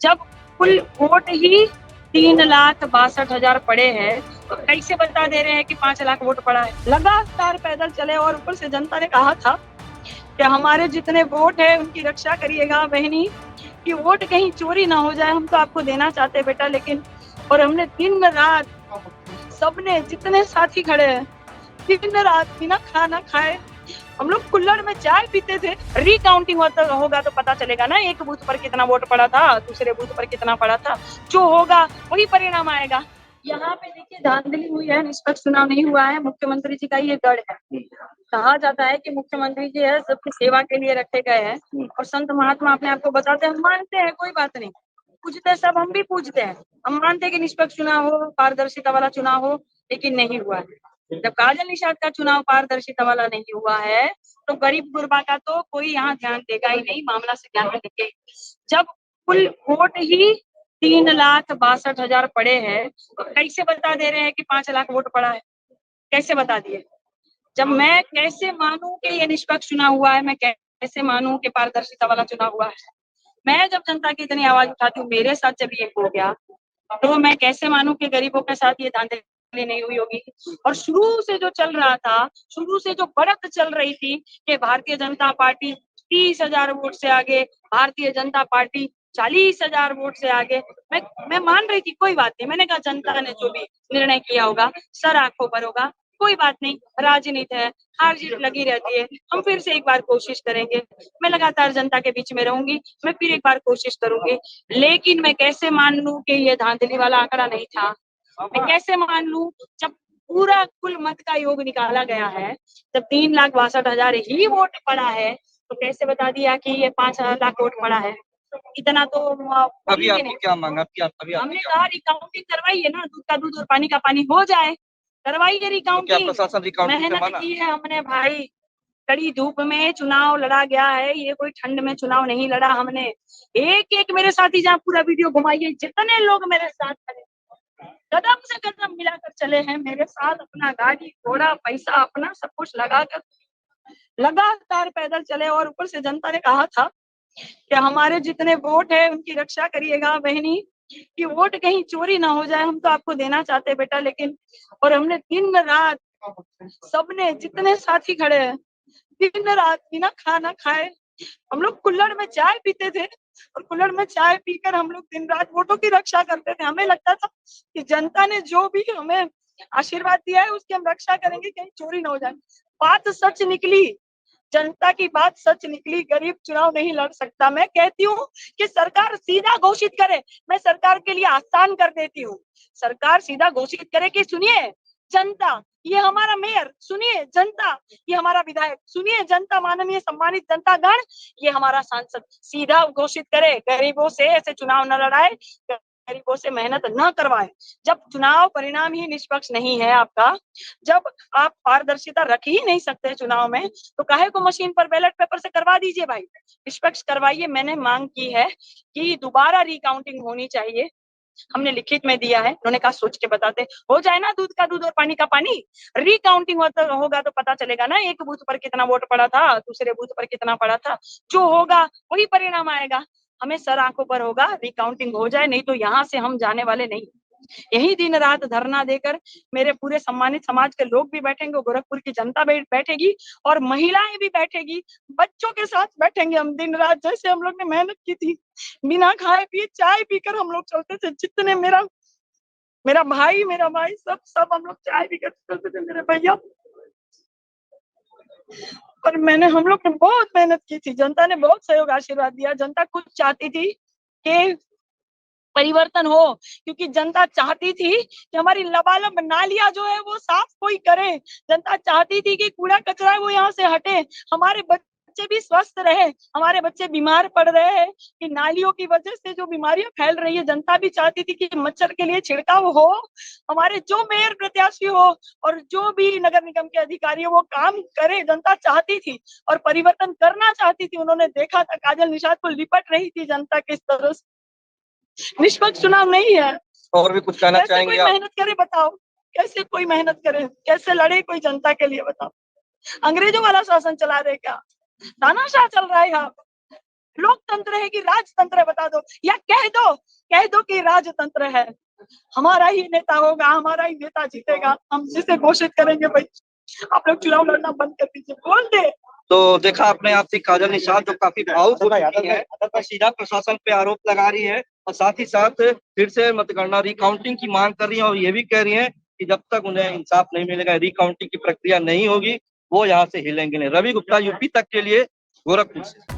जब कुल वोट ही 3,62,000 पड़े हैं, तो कैसे बता दे रहे हैं कि 5 लाख वोट पड़ा है। लगातार पैदल चले और ऊपर से जनता ने कहा था कि हमारे जितने वोट है उनकी रक्षा करिएगा बहनी, कि वोट कहीं चोरी ना हो जाए। हम तो आपको देना चाहते बेटा, लेकिन और हमने दिन रात सबने जितने साथी खड़े हैं दिन रात बिना खाना खाए हम लोग कुल्हड़ में चाय पीते थे। रिकाउंटिंग होगा तो पता चलेगा ना, एक बूथ पर कितना वोट पड़ा था, दूसरे बूथ पर कितना पड़ा था। जो होगा वही परिणाम आएगा। यहाँ पे देखिए धांधली हुई है, निष्पक्ष चुनाव नहीं हुआ है। मुख्यमंत्री जी का ये गढ़ है। कहा जाता है कि मुख्यमंत्री जी है सबकी सेवा के लिए रखे गए हैं, और संत महात्मा अपने आप को बताते हैं। हम मानते हैं, कोई बात नहीं, पूछते सब, हम भी पूछते हैं। हम मानते हैं कि निष्पक्ष चुनाव हो, पारदर्शिता वाला चुनाव हो, लेकिन नहीं हुआ है। जब काजल निषाद का चुनाव पारदर्शिता वाला नहीं हुआ है, तो गरीब गुरबा का तो कोई यहाँ ध्यान देगा ही नहीं, मामला से ध्यान में देंगे। जब कुल वोट ही 3,62,000 पड़े हैं, तो कैसे बता दे रहे हैं कि 5 लाख वोट पड़ा है। कैसे बता दिए। जब मैं कैसे मानूं कि ये निष्पक्ष चुनाव हुआ है, मैं कैसे मानूं कि पारदर्शिता वाला चुनाव हुआ है। मैं जब जनता की इतनी आवाज उठाती हूँ, मेरे साथ जब ये हो गया, तो मैं कैसे मानूं कि गरीबों के साथ ये धांधली नहीं हुई होगी। और शुरू से जो चल रहा था, शुरू से जो बढ़त चल रही थी कि भारतीय जनता पार्टी 30,000 वोट से आगे, भारतीय जनता पार्टी 40,000 वोट से आगे, मैं मान रही थी, कोई बात नहीं। मैंने कहा जनता ने जो भी निर्णय किया होगा सर आंखों पर होगा, कोई बात नहीं, राजनीति है, हार जीत लगी रहती है, हम फिर से एक बार कोशिश करेंगे। मैं लगातार जनता के बीच में रहूंगी, मैं फिर एक बार कोशिश करूंगी। लेकिन मैं कैसे मान लूं कि ये धांधली वाला आंकड़ा नहीं था। मैं कैसे मान लूं, जब पूरा कुल मत का योग निकाला गया है, जब 3,62,000 ही वोट पड़ा है, तो कैसे बता दिया कि ये 5 लाख वोट पड़ा है। इतना तो अभी आपकी क्या मांग, आपकी अभी आपकी हमने क्या कहा मांग? रिकाउंटिंग करवाइए ना, दूध का दूध और पानी का पानी हो जाए, करवाइए तो क्या रिकाउंटिंग। प्रशासन रिकाउंटिंग से मेहनत माना? की है हमने भाई, कड़ी धूप में चुनाव लड़ा गया है, ये कोई ठंड में चुनाव नहीं लड़ा हमने। एक एक मेरे साथी, जहाँ पूरा वीडियो घुमाइए, जितने लोग मेरे साथ खड़े कदम से कदम मिलाकर चले हैं मेरे साथ, अपना गाड़ी घोड़ा पैसा अपना सब कुछ लगाकर लगातार पैदल चले। और ऊपर से जनता ने कहा था कि हमारे जितने वोट है उनकी रक्षा करिएगा बहनी, कि वोट कहीं चोरी ना हो जाए। हम तो आपको देना चाहते बेटा, लेकिन और हमने दिन रात सबने जितने साथी खड़े हैं दिन रात बिना खाना खाए हम लोग कुल्हड़ में चाय पीते थे, और कुल्हड़ में चाय पीकर हम लोग दिन रात वोटों की रक्षा करते थे। हमें लगता था कि जनता ने जो भी हमें आशीर्वाद दिया है उसकी हम रक्षा करेंगे, कहीं चोरी ना हो जाए। बात सच निकली, जनता की बात सच निकली। गरीब चुनाव नहीं लड़ सकता। मैं कहती हूँ कि सरकार सीधा घोषित करे, मैं सरकार के लिए आसान कर देती हूँ। सरकार सीधा घोषित करे कि सुनिए जनता, ये हमारा मेयर, सुनिए जनता, ये हमारा विधायक, सुनिए जनता, माननीय सम्मानित जनतागण, ये हमारा सांसद। सीधा घोषित करे, गरीबों से ऐसे चुनाव न लड़ाए, गरीबों से मेहनत न करवाए। जब चुनाव परिणाम ही निष्पक्ष नहीं है आपका, जब आप पारदर्शिता रख ही नहीं सकते चुनाव में, तो काहे को मशीन पर बैलेट पेपर से करवा दीजिए भाई, निष्पक्ष करवाइए। मैंने मांग की है कि दोबारा रिकाउंटिंग होनी चाहिए। हमने लिखित में दिया है, उन्होंने कहा सोच के बताते, हो जाए ना दूध का दूध और पानी का पानी। रिकाउंटिंग होगा तो पता चलेगा ना, एक बूथ पर कितना वोट पड़ा था, दूसरे बूथ पर कितना पड़ा था। जो होगा वही परिणाम आएगा। हमें सर आंखों पर होगा, रिकाउंटिंग हो जाए, नहीं तो यहाँ से हम जाने वाले नहीं। यही दिन रात धरना देकर मेरे पूरे सम्मानित समाज के लोग भी बैठेंगे, गोरखपुर की जनता बैठेगी, और महिलाएं भी बैठेगी, बच्चों के साथ बैठेंगे हम दिन रात। जैसे हम लोग ने मेहनत की थी, बिना खाए पिए चाय पीकर हम लोग चलते थे। जितने मेरा मेरा भाई सब सब हम लोग चाय पीकर चलते थे, मेरे भैया। और हम लोग ने बहुत मेहनत की थी, जनता ने बहुत सहयोग आशीर्वाद दिया। जनता खुद चाहती थी कि परिवर्तन हो, क्योंकि जनता चाहती थी कि हमारी लबालब नालियां जो है वो साफ कोई करे। जनता चाहती थी कि कूड़ा कचरा है वो यहाँ से हटे, हमारे बच्चे भी स्वस्थ रहे। हमारे बच्चे बीमार पड़ रहे हैं कि नालियों की वजह से जो बीमारियां फैल रही है। जनता भी चाहती थी कि मच्छर के लिए छिड़काव हो, हमारे जो मेयर प्रत्याशी हो और जो भी नगर निगम के अधिकारी हो वो काम करे। जनता चाहती थी और परिवर्तन करना चाहती थी। उन्होंने देखा था काजल निषाद को लिपट रही थी जनता किस तरह से। निष्पक्ष चुनाव नहीं है। और भी कुछ कहना कैसे चाहेंगे कोई आप? मेहनत करे बताओ, कैसे कोई मेहनत करे, कैसे लड़े कोई जनता के लिए बताओ। अंग्रेजों वाला शासन चला रहे क्या, तानाशाह चल रहा है यहाँ। लोकतंत्र है कि राजतंत्र है, बता दो, या कह दो कि राजतंत्र है। हमारा ही नेता होगा, हमारा ही नेता जीतेगा, हम जिसे घोषित करेंगे भाई। आप लोग चुनाव लड़ना बंद कर दीजिए, बोल दे। तो देखा आपने आपसी काजल निषाद जो काफी भावुक हो चुकी है और सीधा प्रशासन पे आरोप लगा रही है और साथ ही साथ फिर से मतगणना रिकाउंटिंग की मांग कर रही है और ये भी कह रही है कि जब तक उन्हें इंसाफ नहीं मिलेगा, रिकाउंटिंग की प्रक्रिया नहीं होगी, वो यहाँ से हिलेंगे नहीं। रवि गुप्ता, यूपी तक के लिए, गोरखपुर से।